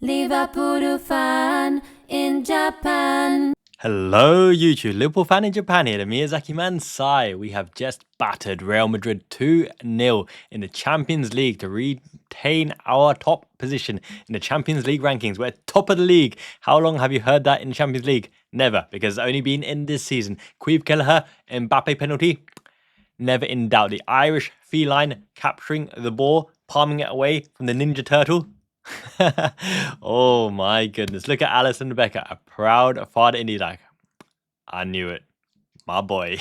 Liverpool fan in Japan. Hello YouTube, Liverpool fan in Japan here, the Miyazaki man Sai. We have just battered Real Madrid 2-0 in the Champions League to retain our top position in the Champions League rankings. We're top of the league. How long have you heard that in the Champions League? Never, because it's only been in this season. Kelleher, Mbappe penalty, never in doubt. The Irish feline capturing the ball, palming it away from the Ninja Turtle. Oh my goodness. Look at Allister and Rebecca, a proud father indeed. Like, I knew it. My boy.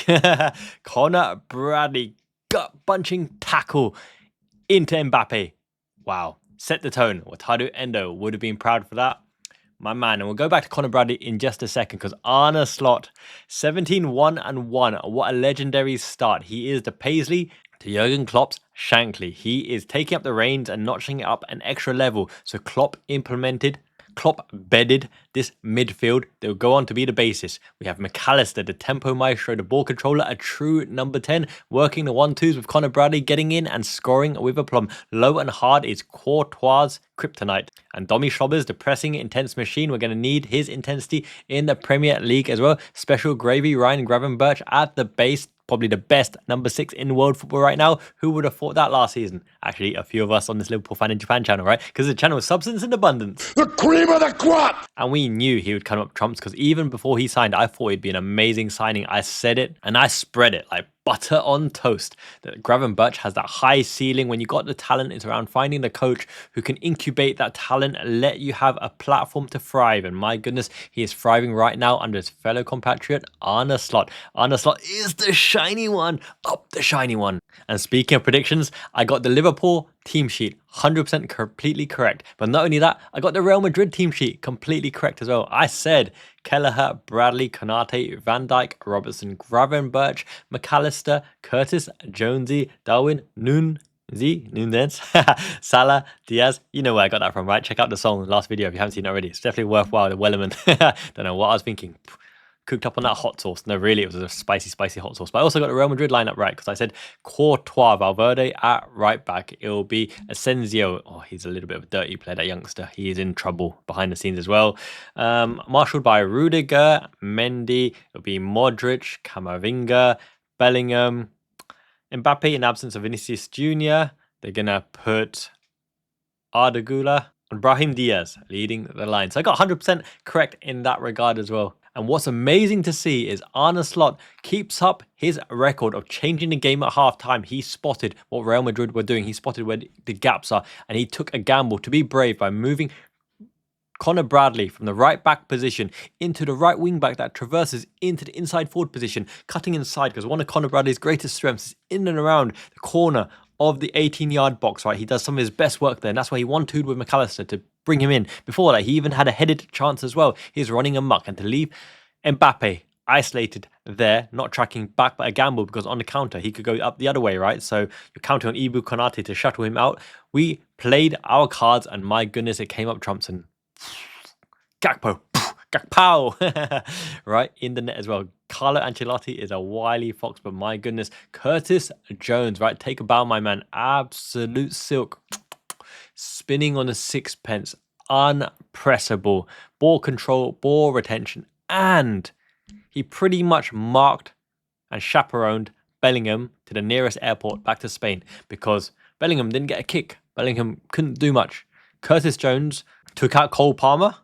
Conor Bradley, gut-punching tackle into Mbappe. Wow. Set the tone. Wataru Endo would have been proud for that. My man. And we'll go back to Conor Bradley in just a second because Arne slot 17-1-1. What a legendary start. He is the Paisley to Jurgen Klopp's Shankly. He is taking up the reins and notching it up an extra level. So Klopp bedded this midfield. They'll go on to be the basis. We have McAllister, the tempo maestro, the ball controller, a true number 10, working the 1-2s with Conor Bradley, getting in and scoring with aplomb. Low and hard is Courtois' kryptonite. And Domi Schlobbers, the pressing intense machine. We're going to need his intensity in the Premier League as well. Special gravy, Ryan Gravenberch at the base. Probably the best number 6 in world football right now. Who would have thought that last season? Actually, a few of us on this Liverpool fan in Japan channel, right? Because the channel is substance and abundance. The cream of the crop! And we knew he would come up trumps because even before he signed, I thought he'd be an amazing signing. I said it and I spread it like butter on toast. That Gravenberch has that high ceiling. When you got the talent, it's around finding the coach who can incubate that talent and let you have a platform to thrive. And my goodness, he is thriving right now under his fellow compatriot, Arne Slot. Arne Slot is the shiny one, up the shiny one. And speaking of predictions, I got the Liverpool team sheet 100% completely correct. But not only that, I got the Real Madrid team sheet completely correct as well. I said Kelleher, Bradley, Konate, Van Dijk, Robertson, Gravenberch, McAllister, Curtis, Jonesy, Darwin, Nunez, Salah, Diaz. You know where I got that from, right? Check out the song, last video if you haven't seen it already. It's definitely worthwhile. The Wellerman. Don't know what I was thinking. Cooked up on that hot sauce. No, really, it was a spicy hot sauce. But I also got the Real Madrid lineup right because I said Courtois, Valverde at right back. It will be Asensio. Oh, he's a little bit of a dirty player, that youngster. He is in trouble behind the scenes as well. Marshalled by Rudiger, Mendy. It'll be Modric, Camavinga, Bellingham, Mbappe in absence of Vinicius Jr. They're going to put Ardagula and Brahim Diaz leading the line. So I got 100% correct in that regard as well. And what's amazing to see is Arne Slot keeps up his record of changing the game at halftime. He spotted what Real Madrid were doing. He spotted where the gaps are. And he took a gamble to be brave by moving Conor Bradley from the right back position into the right wing back that traverses into the inside forward position, cutting inside because one of Conor Bradley's greatest strengths is in and around the corner of the 18-yard box, right? He does some of his best work there, and that's why he 1-2'd with McAllister to bring him in. Before that, he even had a headed chance as well. He's running amok, and to leave Mbappe isolated there, not tracking back, but a gamble because on the counter, he could go up the other way, right? So you're counting on Ibu Konate to shuttle him out. We played our cards, and my goodness, it came up trumps, and Gakpo, right in the net as well. Carlo Ancelotti is a wily fox, but my goodness, Curtis Jones, right? Take a bow, my man. Absolute silk. Spinning on a sixpence. Unpressable. Ball control, ball retention. And he pretty much marked and chaperoned Bellingham to the nearest airport back to Spain because Bellingham didn't get a kick. Bellingham couldn't do much. Curtis Jones took out Cole Palmer.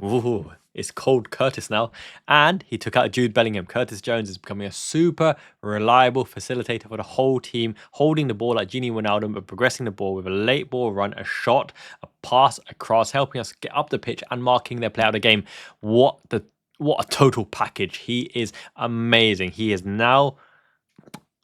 Ooh, it's cold Curtis now. And he took out Jude Bellingham. Curtis Jones is becoming a super reliable facilitator for the whole team, holding the ball like Gini Wijnaldum, but progressing the ball with a late ball run, a shot, a pass, a cross, helping us get up the pitch and marking their play out of the game. What a total package. He is amazing. He is now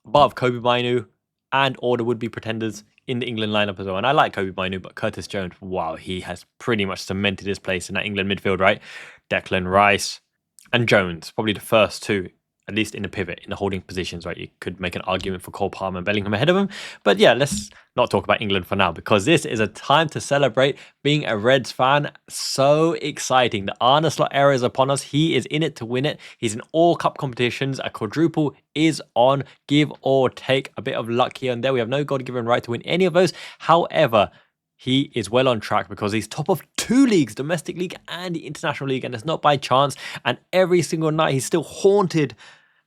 above Kobe Mainu and all the would-be pretenders in the England lineup as well. And I like Kobe Mainu, but Curtis Jones, wow, he has pretty much cemented his place in that England midfield, right? Declan Rice and Jones, probably the first two, at least in the pivot, in the holding positions, right? You could make an argument for Cole Palmer and Bellingham ahead of him. But yeah, let's not talk about England for now because this is a time to celebrate being a Reds fan. So exciting. The Arne Slot era is upon us. He is in it to win it. He's in all cup competitions. A quadruple is on. Give or take. A bit of luck here and there. We have no God-given right to win any of those. However, he is well on track because he's top of 2 leagues, domestic league and the international league, and it's not by chance. And every single night he's still haunted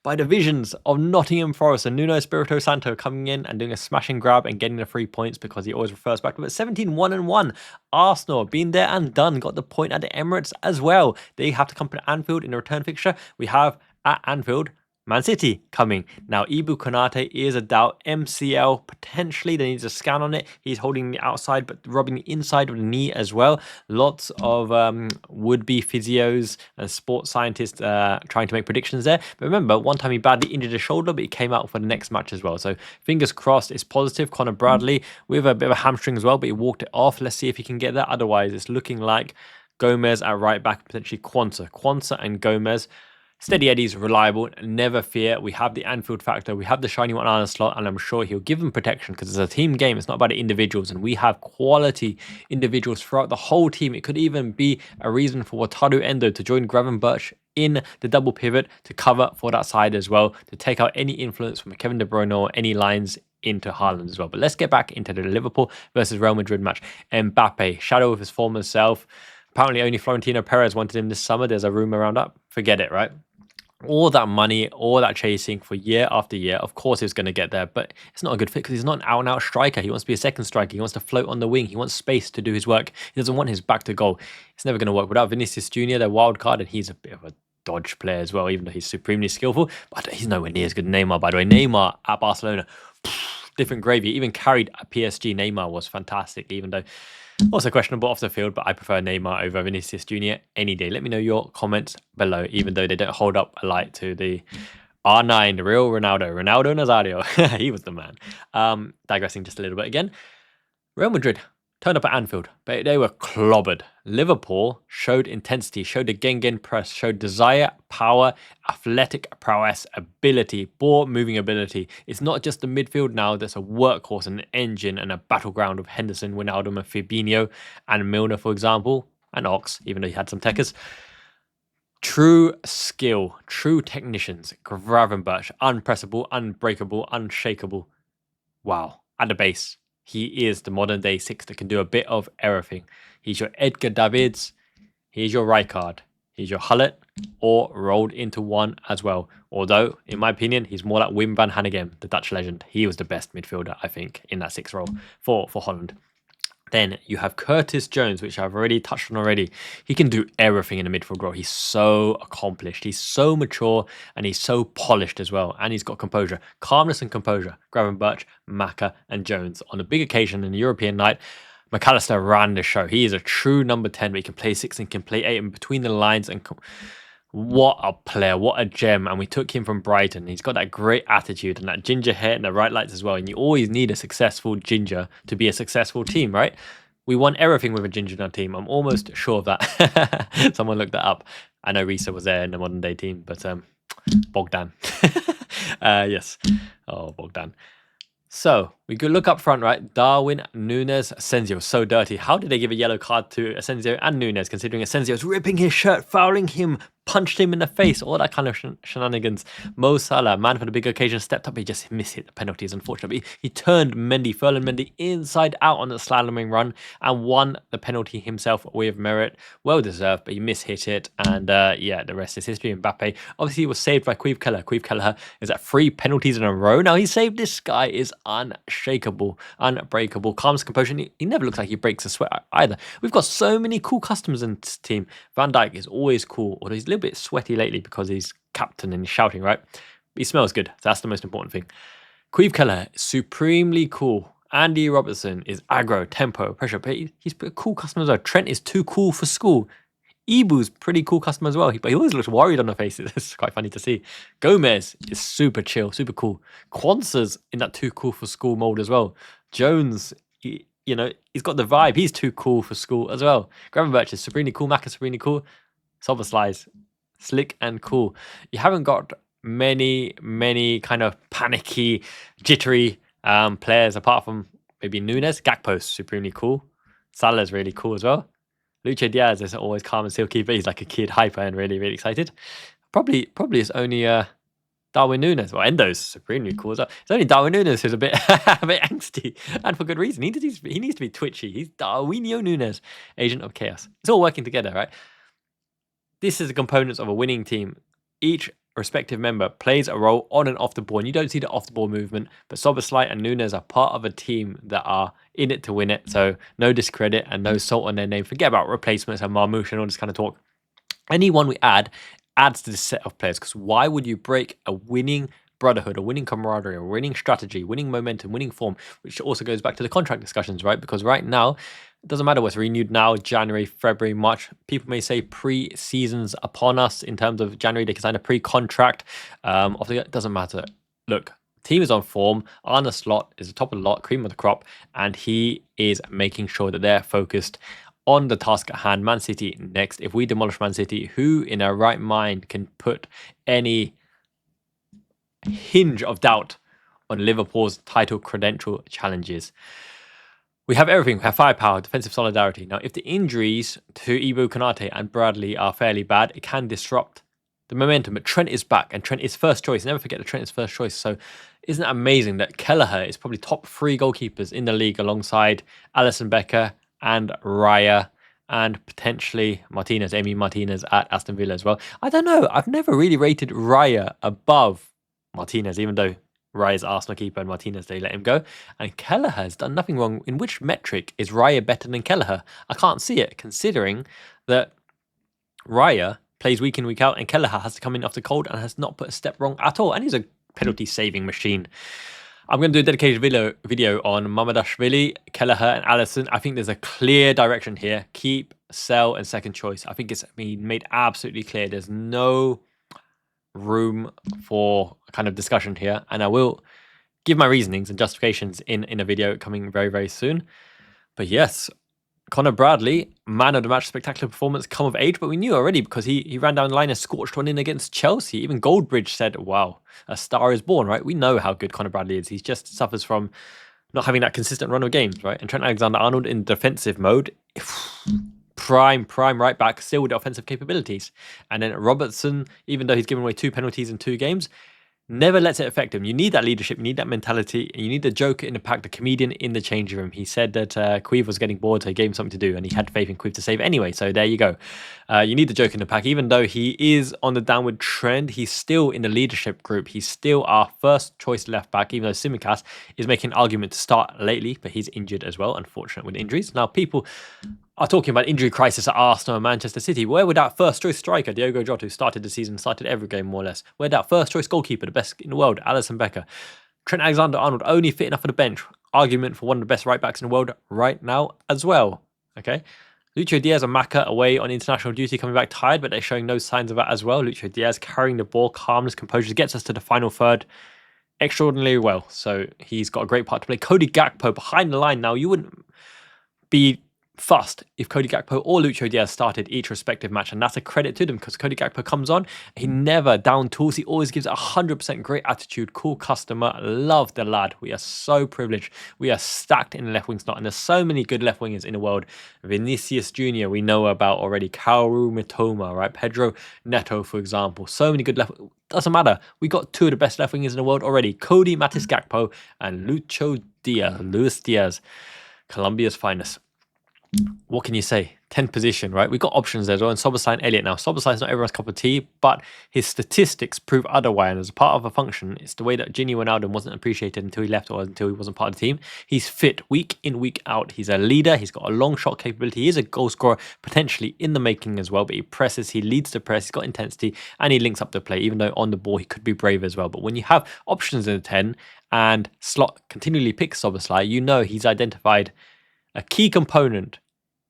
by the visions of Nottingham Forest and Nuno Espirito Santo coming in and doing a smash and grab and getting the 3 points because he always refers back to it. 17-1-1. Arsenal, been there and done, got the point at the Emirates as well. They have to come to Anfield in a return fixture. We have at Anfield Man City coming. Now, Konate is a doubt. MCL, potentially, they need a scan on it. He's holding the outside, but rubbing the inside of the knee as well. Lots of would-be physios and sports scientists trying to make predictions there. But remember, one time he badly injured his shoulder, but he came out for the next match as well. So, fingers crossed, it's positive. Conor Bradley with a bit of a hamstring as well, but he walked it off. Let's see if he can get that. Otherwise, it's looking like Gomez at right back, potentially Quansah and Gomez. Steady Eddie's reliable, never fear. We have the Anfield factor, we have the shiny one on the slot, and I'm sure he'll give them protection because it's a team game. It's not about the individuals, and we have quality individuals throughout the whole team. It could even be a reason for Wataru Endo to join Gravenberch in the double pivot to cover for that side as well, to take out any influence from Kevin De Bruyne or any lines into Haaland as well. But let's get back into the Liverpool versus Real Madrid match. Mbappe, shadow of his former self. Apparently only Florentino Perez wanted him this summer. There's a rumour around that. Forget it, right? All that money, all that chasing for year after year, of course he's going to get there, but it's not a good fit because he's not an out-and-out striker. He wants to be a second striker. He wants to float on the wing. He wants space to do his work. He doesn't want his back to goal. It's never going to work. Without Vinicius Jr., their wild card, and he's a bit of a dodge player as well, even though he's supremely skillful. But he's nowhere near as good as Neymar, by the way. Neymar at Barcelona, different gravy. Even carried at PSG, Neymar was fantastic, even though also questionable off the field, but I prefer Neymar over Vinicius Jr. any day. Let me know your comments below, even though they don't hold up a light to the R9, the real Ronaldo Nazario. He was the man. Digressing just a little bit again. Real Madrid turned up at Anfield, but they were clobbered. Liverpool showed intensity, showed the Gengen press, showed desire, power, athletic prowess, ability, ball moving ability. It's not just the midfield now that's a workhorse and an engine and a battleground of Henderson, Wijnaldum and Fabinho and Milner, for example, and Ox, even though he had some techers. True skill, true technicians, Gravenberch, unpressable, unbreakable, unshakable. Wow, at the base. He is the modern day 6 that can do a bit of everything. He's your Edgar Davids, he's your Rijkaard, he's your Hullet, or rolled into one as well. Although, in my opinion, he's more like Wim van Hanegem, the Dutch legend. He was the best midfielder, I think, in that 6 role for Holland. Then you have Curtis Jones, which I've already touched on already. He can do everything in the midfield role. He's so accomplished. He's so mature and he's so polished as well. And he's got composure, calmness and composure. Gravenberch, Maka and Jones. On a big occasion in the European night, McAllister ran the show. He is a true number 10, but he can play 6 and can play 8 in between the lines. And what a player, what a gem. And we took him from Brighton. He's got that great attitude and that ginger hair and the right lights as well. And you always need a successful ginger to be a successful team, right? We won everything with a ginger in our team. I'm almost sure of that. Someone looked that up. I know Risa was there in the modern day team, but Bogdan. Yes. Oh, Bogdan. So we could look up front, right? Darwin, Nunes, Asensio. So dirty. How did they give a yellow card to Asensio and Nunes, considering Asensio's ripping his shirt, fouling him, punched him in the face, all that kind of shenanigans. Mo Salah, man for the big occasion, stepped up. He just mishit the penalties, unfortunately. He turned Ferland Mendy inside out on the slaloming run and won the penalty himself with merit. Well deserved, but he mishit it. And yeah, the rest is history. Mbappe obviously he was saved by Kelleher is at 3 penalties in a row. Now he saved. This guy is unshakable, unbreakable, calm composure. He never looks like he breaks a sweat either. We've got so many cool customers in this team. Van Dijk is always cool, although he's a little bit sweaty lately because he's captain and he's shouting, right? But he smells good. So that's the most important thing. Kelleher is supremely cool. Andy Robertson is aggro, tempo, pressure, but he's a cool customer as well. Trent is too cool for school. Ibu's pretty cool customer as well, but he always looks worried on the face. It's quite funny to see. Gomez is super chill, super cool. Quansah's in that too cool for school mold as well. Jones, he's got the vibe. He's too cool for school as well. Gravenberch is supremely cool. Maka supremely cool. Slice, slick and cool. You haven't got many kind of panicky, jittery players apart from maybe Nunes. Gakpo's supremely cool. Salah's really cool as well. Lucho Diaz is always calm and silky, but he's like a kid, hyper and really, really excited. Probably it's only Darwin Núñez, well, Endo's supremely cool. It's only Darwin Núñez who's a bit a bit angsty, and for good reason. He needs to be twitchy. He's Darwinio Núñez, agent of chaos. It's all working together, right? This is the components of a winning team. Each respective member plays a role on and off the ball, and you don't see the off the ball movement. But Szoboszlai and Núñez are part of a team that are in it to win it. So no discredit and no salt on their name. Forget about replacements and Marmoush and all this kind of talk. Anyone we add adds to the set of players, because why would you break a winning brotherhood, a winning camaraderie, a winning strategy, winning momentum, winning form, which also goes back to the contract discussions, right? Because right now, it doesn't matter what's renewed now, January, February, March. People may say pre-seasons upon us in terms of January, they can sign a pre-contract. It doesn't matter. Look, team is on form. Arne Slot is the top of the lot, cream of the crop, and he is making sure that they're focused on the task at hand. Man City next. If we demolish Man City, who in their right mind can put any hinge of doubt on Liverpool's title credential challenges? We have everything. We have firepower, defensive solidarity. Now, if the injuries to Ibu, Konate and Bradley are fairly bad, it can disrupt the momentum. But Trent is back, and Trent is first choice. Never forget that Trent is first choice. So isn't it amazing that Kelleher is probably top 3 goalkeepers in the league alongside Alisson Becker and Raya, and potentially Amy Martinez at Aston Villa as well. I don't know. I've never really rated Raya above Martinez, even though Raya's Arsenal keeper and Martinez, they let him go. And Kelleher has done nothing wrong. In which metric is Raya better than Kelleher? I can't see it, considering that Raya plays week in, week out, and Kelleher has to come in off the cold and has not put a step wrong at all. And he's a penalty-saving machine. I'm going to do a dedicated video on Mamadashvili, Kelleher and Alisson. I think there's a clear direction here. Keep, sell, and second choice. I think it's been made absolutely clear. There's no room for kind of discussion here. And I will give my reasonings and justifications in a video coming very, very soon. But yes, Conor Bradley, man of the match, spectacular performance, come of age, but we knew already because he ran down the line and scorched one in against Chelsea. Even Goldbridge said, wow, a star is born, right? We know how good Conor Bradley is. He just suffers from not having that consistent run of games, right? And Trent Alexander-Arnold in defensive mode, prime right back, still with offensive capabilities. And then Robertson, even though he's given away 2 penalties in 2 games, never lets it affect him. You need that leadership, you need that mentality, and you need the joker in the pack, the comedian in the changing room. He said that Queeve was getting bored, so he gave him something to do, and he had faith in Queeve to save anyway. So there you go. You need the joker in the pack. Even though he is on the downward trend, he's still in the leadership group. He's still our first choice left back, even though Tsimikas is making an argument to start lately, but he's injured as well, unfortunate with injuries. Now, people are talking about injury crisis at Arsenal and Manchester City. Where would that first choice striker, Diogo Jota, who started the season, started every game more or less, where that first choice goalkeeper, the best in the world, Alisson Becker, Trent Alexander-Arnold, only fit enough for the bench, argument for one of the best right backs in the world right now as well. Okay, Lucho Diaz and Maka away on international duty, coming back tired, but they're showing no signs of that as well. Lucho Diaz carrying the ball, calmness, composure, gets us to the final third extraordinarily well. So he's got a great part to play. Cody Gakpo behind the line now. You wouldn't be fussed if Cody Gakpo or Lucho Diaz started each respective match, and that's a credit to them because Cody Gakpo comes on, he never down tools, he always gives 100% great attitude, cool customer, love the lad. We are so privileged, we are stacked in the left wing slot, and there's so many good left wingers in the world. Vinicius Jr. we know about already, Kaoru Mitoma, right, Pedro Neto for example, so many good left, doesn't matter, we got 2 of the best left wingers in the world already, Cody Matis Gakpo and Lucho Diaz, Luis Diaz, Colombia's finest. What can you say? 10th position, right? We've got options there as well. And Szoboszlai and Elliott now. Szoboszlai's not everyone's cup of tea, but his statistics prove otherwise. And as a part of a function, it's the way that Gini Wijnaldum wasn't appreciated until he left or until he wasn't part of the team. He's fit week in, week out. He's a leader. He's got a long shot capability. He is a goal scorer, potentially in the making as well. But he presses, he leads the press, he's got intensity, and he links up the play, even though on the ball he could be brave as well. But when you have options in the 10 and Slot continually picks Szoboszlai, you know he's identified a key component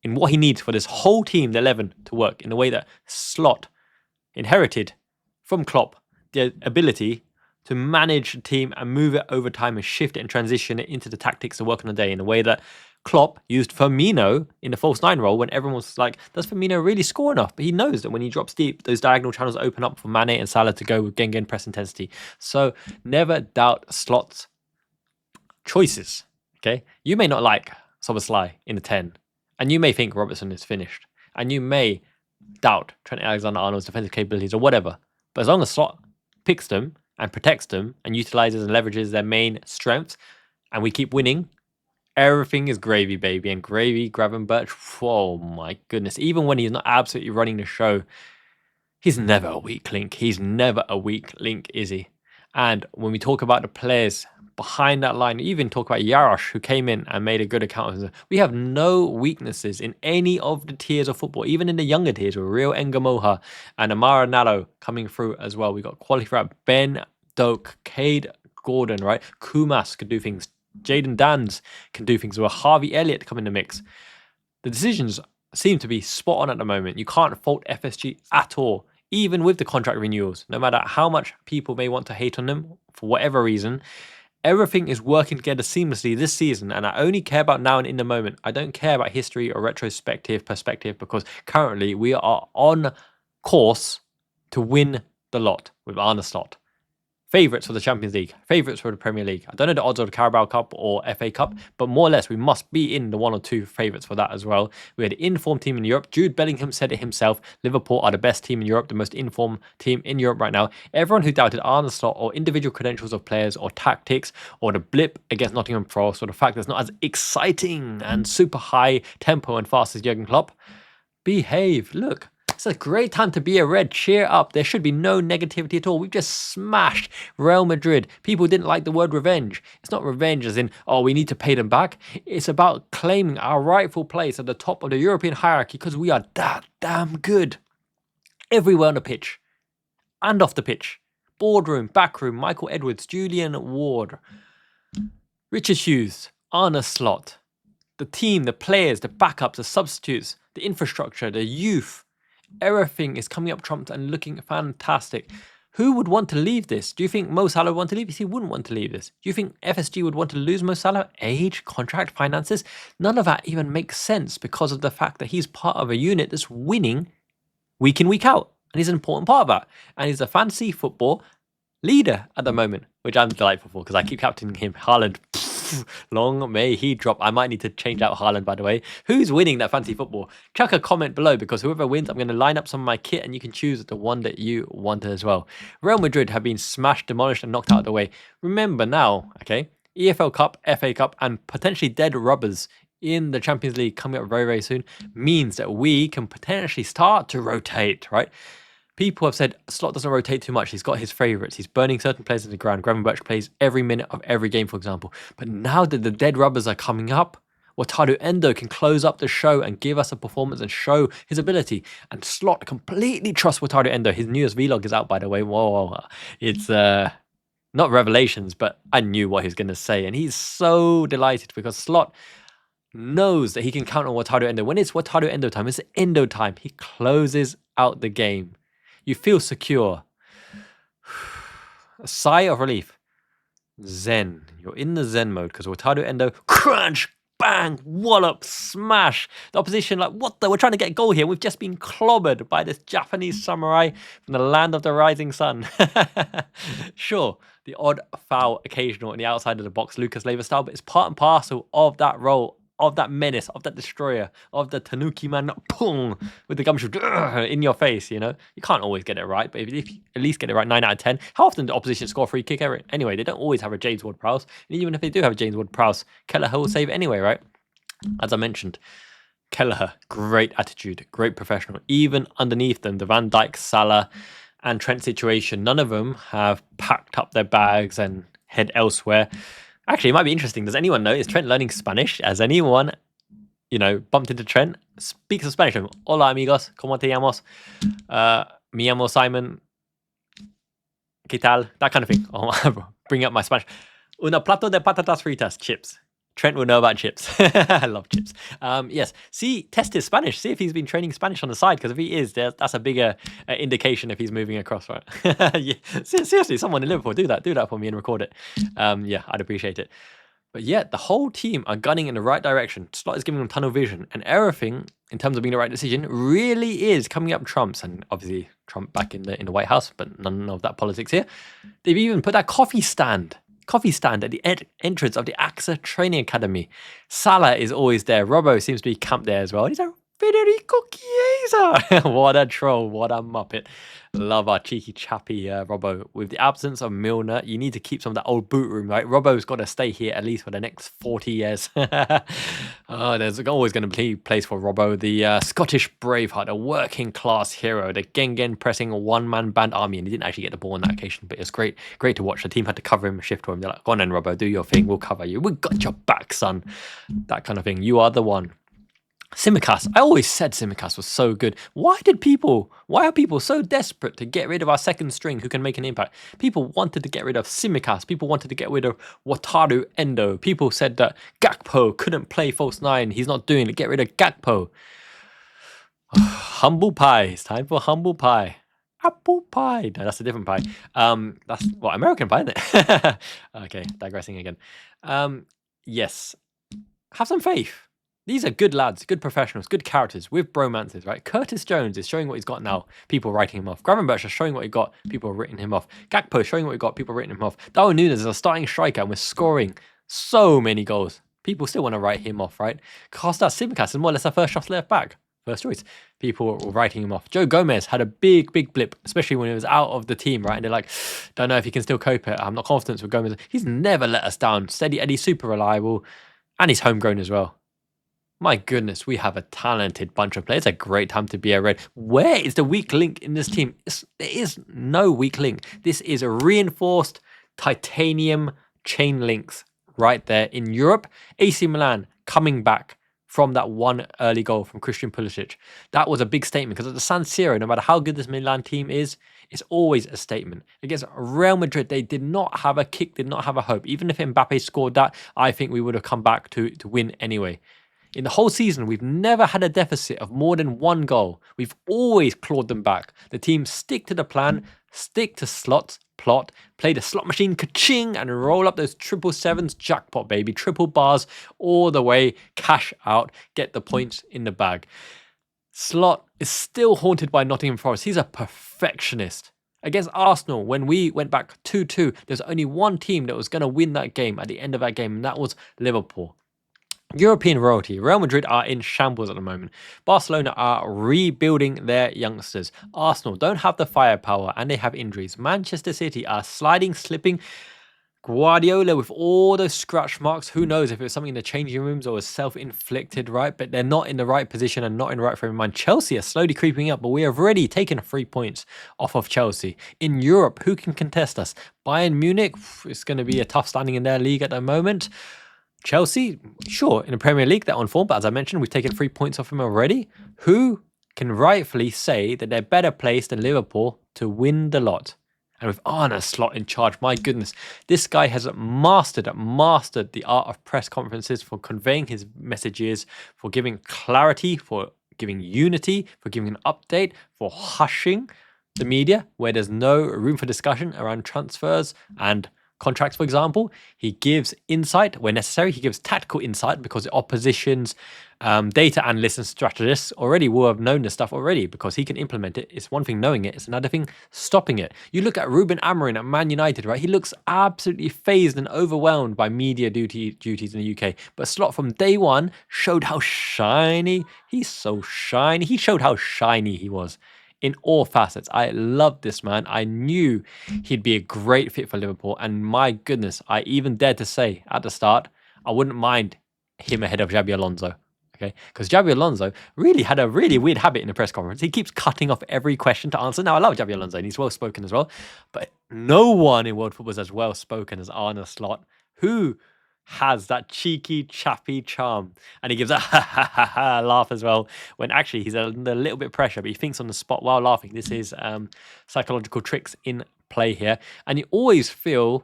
in what he needs for this whole team, the 11, to work in the way that Slot inherited from Klopp the ability to manage the team and move it over time and shift it and transition it into the tactics to work on the day in a way that Klopp used Firmino in the false 9 role when everyone was like, does Firmino really score enough? But he knows that when he drops deep, those diagonal channels open up for Mane and Salah to go with Gengen press intensity. So never doubt Slot's choices, okay? You may not like Szoboszlai in the 10, and you may think Robertson is finished. And you may doubt Trent Alexander-Arnold's defensive capabilities or whatever. But as long as Slot picks them and protects them and utilizes and leverages their main strengths, and we keep winning, everything is gravy, baby. And gravy, Gravenberch, oh my goodness. Even when he's not absolutely running the show, he's never a weak link. He's never a weak link, is he? And when we talk about the players behind that line, even talk about Yarosh, who came in and made a good account of him. We have no weaknesses in any of the tiers of football, even in the younger tiers with Real Engamoha and Amara Nalo coming through as well. We got quality throughout Ben, Doak, Cade, Gordon, right? Kumas could do things. Jaden Dans can do things. Well, Harvey Elliott come in the mix. The decisions seem to be spot on at the moment. You can't fault FSG at all, even with the contract renewals. No matter how much people may want to hate on them for whatever reason, everything is working together seamlessly this season, and I only care about now and in the moment. I don't care about history or retrospective perspective, because currently we are on course to win the lot with Arne slot. Favourites for the Champions League, favourites for the Premier League. I don't know the odds of the Carabao Cup or FA Cup, but more or less we must be in the 1 or 2 favourites for that as well. We had an informed team in Europe. Jude Bellingham said it himself. Liverpool are the best team in Europe, the most informed team in Europe right now. Everyone who doubted Arne slot or individual credentials of players or tactics or the blip against Nottingham Forest or the fact that it's not as exciting and super high tempo and fast as Jurgen Klopp, behave. Look. It's a great time to be a Red. Cheer up. There should be no negativity at all. We've just smashed Real Madrid. People didn't like the word revenge. It's not revenge as in, oh, we need to pay them back. It's about claiming our rightful place at the top of the European hierarchy because we are that damn good. Everywhere on the pitch and off the pitch. Boardroom, backroom, Michael Edwards, Julian Ward, Richard Hughes, Arne Slot, the team, the players, the backups, the substitutes, the infrastructure, the youth. Everything is coming up trumped and looking fantastic. Who would want to leave this? Do you think Mo Salah would want to leave this? He wouldn't want to leave this. Do you think FSG would want to lose Mo Salah? Age, contract, finances? None of that even makes sense because of the fact that he's part of a unit that's winning week in, week out. And he's an important part of that. And he's a fantasy football leader at the moment, which I'm delightful for because I keep captaining him. Haaland, long may he drop. I might need to change out Haaland, by the way. Who's winning that fantasy football? Chuck a comment below, because whoever wins, I'm going to line up some of my kit and you can choose the one that you want as well. Real Madrid have been smashed, demolished and knocked out of the way. Remember now, okay, EFL Cup, FA Cup and potentially dead rubbers in the Champions League coming up very, very soon means that we can potentially start to rotate, right? People have said Slot doesn't rotate too much. He's got his favourites. He's burning certain players in the ground. Gravenberch plays every minute of every game, for example. But now that the dead rubbers are coming up, Wataru Endo can close up the show and give us a performance and show his ability. And Slot completely trusts Wataru Endo. His newest vlog is out, by the way. Whoa. It's not revelations, but I knew what he was going to say. And he's so delighted because Slot knows that he can count on Wataru Endo. When it's Wataru Endo time, it's Endo time. He closes out the game. You feel secure. A sigh of relief. Zen. You're in the Zen mode because Wataru Endo, crunch, bang, wallop, smash. The opposition like, what the? We're trying to get a goal here. We've just been clobbered by this Japanese samurai from the land of the rising sun. Sure, the odd foul occasional in the outside of the box, Lucas Leiva style, but it's part and parcel of that role, of that menace, of that destroyer, of the Tanuki man, boom, with the gumshoe in your face, you know? You can't always get it right, but if you at least get it right 9 out of 10, how often do opposition score a free kick? Anyway, they don't always have a James Ward-Prowse, and even if they do have a James Ward-Prowse, Kelleher will save it anyway, right? As I mentioned, Kelleher, great attitude, great professional. Even underneath them, the Van Dijk, Salah, and Trent situation, none of them have packed up their bags and head elsewhere. Actually, it might be interesting. Does anyone know? Is Trent learning Spanish? Has anyone, bumped into Trent? Speaks some Spanish. Hola, amigos. ¿Cómo te llamas? Me llamo Simon. ¿Qué tal? That kind of thing. Oh, bring up my Spanish. Una plato de patatas fritas. Chips. Trent will know about chips. I love chips. Yes. Test his Spanish. See if he's been training Spanish on the side, because if he is, that's a bigger indication if he's moving across, right? Yeah. Seriously, someone in Liverpool, do that for me and record it. Yeah, I'd appreciate it. But yeah, the whole team are gunning in the right direction. Slot is giving them tunnel vision, and everything in terms of being the right decision really is coming up trumps. And obviously Trump back in the White House, but none of that politics here. They've even put that coffee stand at the entrance of the AXA Training Academy. Salah is always there. Robbo seems to be camped there as well. He's a Federico Chiesa. What a troll. What a muppet. Love our cheeky chappy Robbo. With the absence of Milner, you need to keep some of that old boot room, right? Robbo's got to stay here at least for the next 40 years. There's always going to be place for Robbo, the Scottish Braveheart, a working class hero, the Gengen pressing a one-man band army. And he didn't actually get the ball on that occasion, but it was great to watch. The team had to cover him, shift for him. They're like, go on then, Robbo, do your thing. We'll cover you. We got your back, son. That kind of thing. You are the one. Simicast. I always said Simicast was so good. Why are people so desperate to get rid of our second string who can make an impact? People wanted to get rid of Simicast. People wanted to get rid of Wataru Endo. People said that Gakpo couldn't play false nine. He's not doing it. Get rid of Gakpo. Humble pie. It's time for humble pie. Apple pie. No, that's a different pie. That's American pie, isn't it? Okay, digressing again. Yes. Have some faith. These are good lads, good professionals, good characters with bromances, right? Curtis Jones is showing what he's got now. People writing him off. Gravenberch is showing what he got. People are writing him off. Gakpo is showing what he got. People are writing him off. Darwin Núñez is a starting striker and we're scoring so many goals. People still want to write him off, right? Kostas Tsimikas is more or less a first choice left back. First choice. People were writing him off. Joe Gomez had a big blip, especially when he was out of the team, right? And they're like, don't know if he can still cope it. I'm not confident with Gomez. He's never let us down. Steady Eddie, super reliable. And he's homegrown as well. My goodness, we have a talented bunch of players. It's a great time to be a Red. Where is the weak link in this team? There is no weak link. This is a reinforced titanium chain links right there in Europe. AC Milan coming back from that one early goal from Christian Pulisic. That was a big statement because at the San Siro, no matter how good this Milan team is, it's always a statement. Against Real Madrid, they did not have a kick, did not have a hope. Even if Mbappe scored that, I think we would have come back to win anyway. In the whole season, we've never had a deficit of more than one goal. We've always clawed them back. The team stick to the plan, stick to slots, plot, play the slot machine ka-ching and roll up those 777s, jackpot baby, triple bars all the way, cash out, get the points in the bag. Slot is still haunted by Nottingham Forest. He's a perfectionist. Against Arsenal, when we went back 2-2, there's only one team that was going to win that game at the end of that game, and that was Liverpool. European royalty. Real Madrid are in shambles at the moment. Barcelona are rebuilding their youngsters. Arsenal don't have the firepower and they have injuries. Manchester City are sliding, slipping. Guardiola with all those scratch marks. Who knows if it was something in the changing rooms or was self-inflicted, right? But they're not in the right position and not in the right frame of mind. Chelsea are slowly creeping up, but we have already taken 3 points off of Chelsea. In Europe, who can contest us? Bayern Munich, it's going to be a tough standing in their league at the moment. Chelsea, sure, in the Premier League, they're on form, but as I mentioned, we've taken 3 points off them already. Who can rightfully say that they're better placed than Liverpool to win the lot? And with Arne Slot in charge, my goodness, this guy has mastered the art of press conferences for conveying his messages, for giving clarity, for giving unity, for giving an update, for hushing the media where there's no room for discussion around transfers and contracts, for example. He gives insight where necessary. He gives tactical insight because the opposition's data analysts and strategists already will have known this stuff already because he can implement it. It's one thing knowing it, it's another thing stopping it. You look at Ruben Amorim at Man United, right? He looks absolutely phased and overwhelmed by media duties in the UK. But Slot from day one showed how shiny. He's so shiny. He showed how shiny he was in all facets. I loved this man. I knew he'd be a great fit for Liverpool. And my goodness, I even dared to say at the start, I wouldn't mind him ahead of Xabi Alonso. Okay, because Xabi Alonso really had a really weird habit in the press conference. He keeps cutting off every question to answer. Now, I love Xabi Alonso and he's well spoken as well, but no one in world football is as well spoken as Arne Slot, who has that cheeky, chappy charm. And he gives a ha ha ha ha laugh as well, when actually he's under a little bit of pressure, but he thinks on the spot while laughing. This is psychological tricks in play here. And you always feel,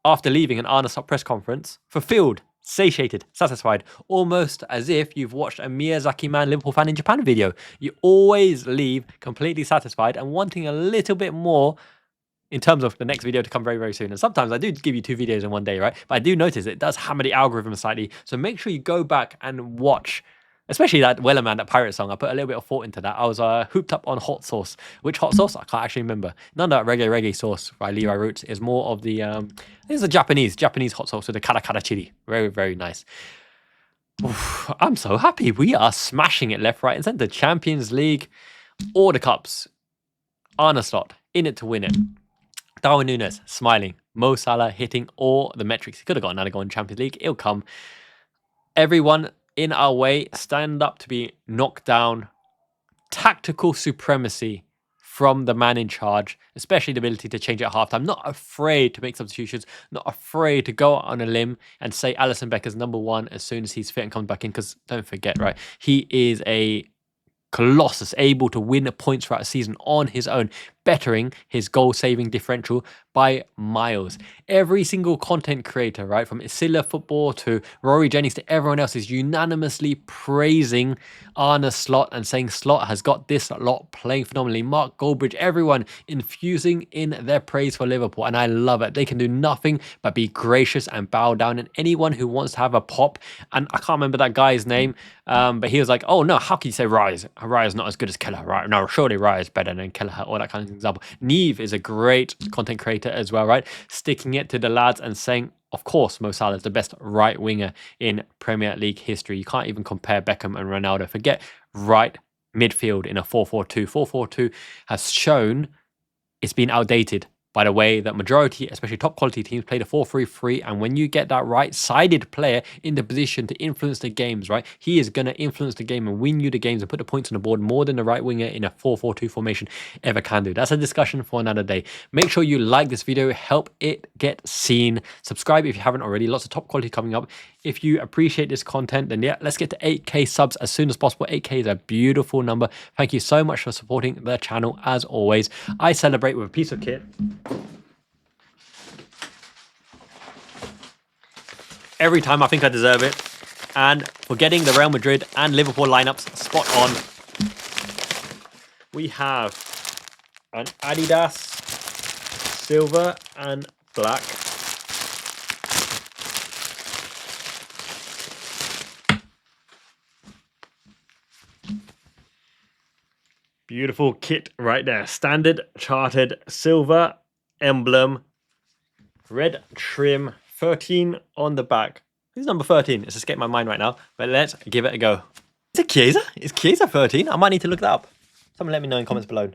after leaving an Arne Slot press conference, fulfilled, satiated, satisfied, almost as if you've watched a Miyazaki Man Liverpool fan in Japan video. You always leave completely satisfied and wanting a little bit more in terms of the next video to come very, very soon. And sometimes I do give you 2 videos in one day, right? But I do notice it does hammer the algorithm slightly. So make sure you go back and watch, especially that Wellerman, that pirate song. I put a little bit of thought into that. I was hooped up on hot sauce. Which hot sauce? I can't actually remember. None of that reggae sauce by Levi Roots. Is more of the, it's a Japanese hot sauce with the kara kara chili. Very, very nice. Oof, I'm so happy. We are smashing it left, right, and centre. Champions League, all the cups. Arne slot, in it to win it. Darwin Núñez, smiling. Mo Salah hitting all the metrics. He could have got another goal in Champions League. It'll come. Everyone in our way, stand up to be knocked down. Tactical supremacy from the man in charge, especially the ability to change at halftime. Not afraid to make substitutions, not afraid to go out on a limb and say Alisson Becker's #1 as soon as he's fit and comes back in. Because don't forget, right, he is a colossus, able to win points throughout a season on his own, bettering his goal-saving differential by miles. Every single content creator, right, from Isilla Football to Rory Jennings to everyone else, is unanimously praising Arne Slot and saying Slot has got this lot playing phenomenally. Mark Goldbridge, everyone infusing in their praise for Liverpool, and I love it. They can do nothing but be gracious and bow down, and anyone who wants to have a pop, and I can't remember that guy's name, but he was like, oh no, how can you say Rise? Raya's not as good as Kelleher, right? No, surely Raya is better than Kelleher, all that kind of example. Neve is a great content creator as well, right? Sticking it to the lads and saying, of course, Mo Salah is the best right winger in Premier League history. You can't even compare Beckham and Ronaldo. Forget right midfield in a 4-4-2. 4-4-2 has shown it's been outdated by the way that majority, especially top quality teams, play the 4-3-3. And when you get that right-sided player in the position to influence the games, right, he is going to influence the game and win you the games and put the points on the board more than the right winger in a 4-4-2 formation ever can do. That's a discussion for another day. Make sure you like this video, help it get seen. Subscribe if you haven't already. Lots of top quality coming up. If you appreciate this content, then yeah, let's get to 8K subs as soon as possible. 8K is a beautiful number. Thank you so much for supporting the channel as always. I celebrate with a piece of kit. Every time I think I deserve it. And for getting the Real Madrid and Liverpool lineups spot on, we have an Adidas silver and black. Beautiful kit right there. Standard chartered silver emblem, red trim, 13 on the back. Who's number 13? It's escaped my mind right now, but let's give it a go. Is it Chiesa? Is Chiesa 13? I might need to look that up. Someone let me know in comments below.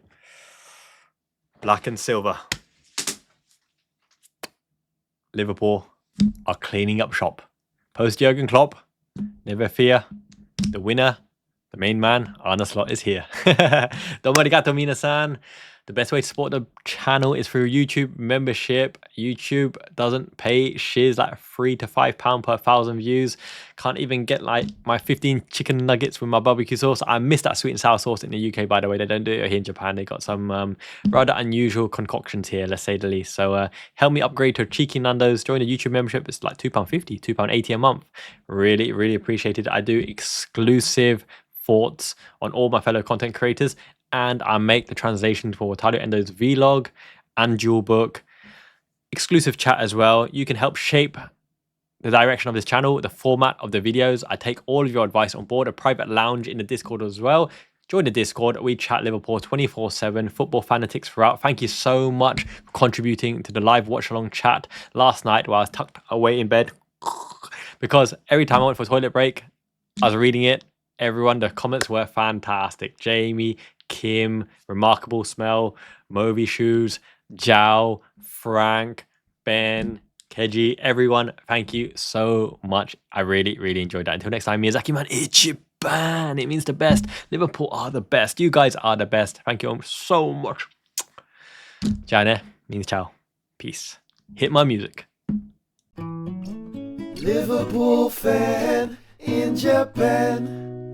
Black and silver. Liverpool are cleaning up shop. Post Jurgen Klopp, never fear. The winner, the main man, Arne Slot is here. Domo arigato minasan. The best way to support the channel is through YouTube membership. YouTube doesn't pay shiz like £3 to £5 per 1,000 views. Can't even get like my 15 chicken nuggets with my barbecue sauce. I miss that sweet and sour sauce in the UK, by the way. They don't do it here in Japan. They got some rather unusual concoctions here, let's say the least. So help me upgrade to cheeky Nando's. Join the YouTube membership. It's like £2.50, £2.80 a month. Really, really appreciate it. I do exclusive thoughts on all my fellow content creators. And I make the translation for Tadio Endo's vlog and dual book. Exclusive chat as well. You can help shape the direction of this channel, the format of the videos. I take all of your advice on board. A private lounge in the Discord as well. Join the Discord. We chat Liverpool 24/7, football fanatics throughout. Thank you so much for contributing to the live watch-along chat last night while I was tucked away in bed. Because every time I went for a toilet break, I was reading it. Everyone, the comments were fantastic. Jamie, Kim, remarkable smell, Movi shoes, Jao, Frank, Ben, Keji, everyone, thank you so much. I really, really enjoyed that. Until next time, Miyazaki man, Ichiban. It means the best. Liverpool are the best. You guys are the best. Thank you all so much. Jane means ciao. Peace. Hit my music. Liverpool fan in Japan.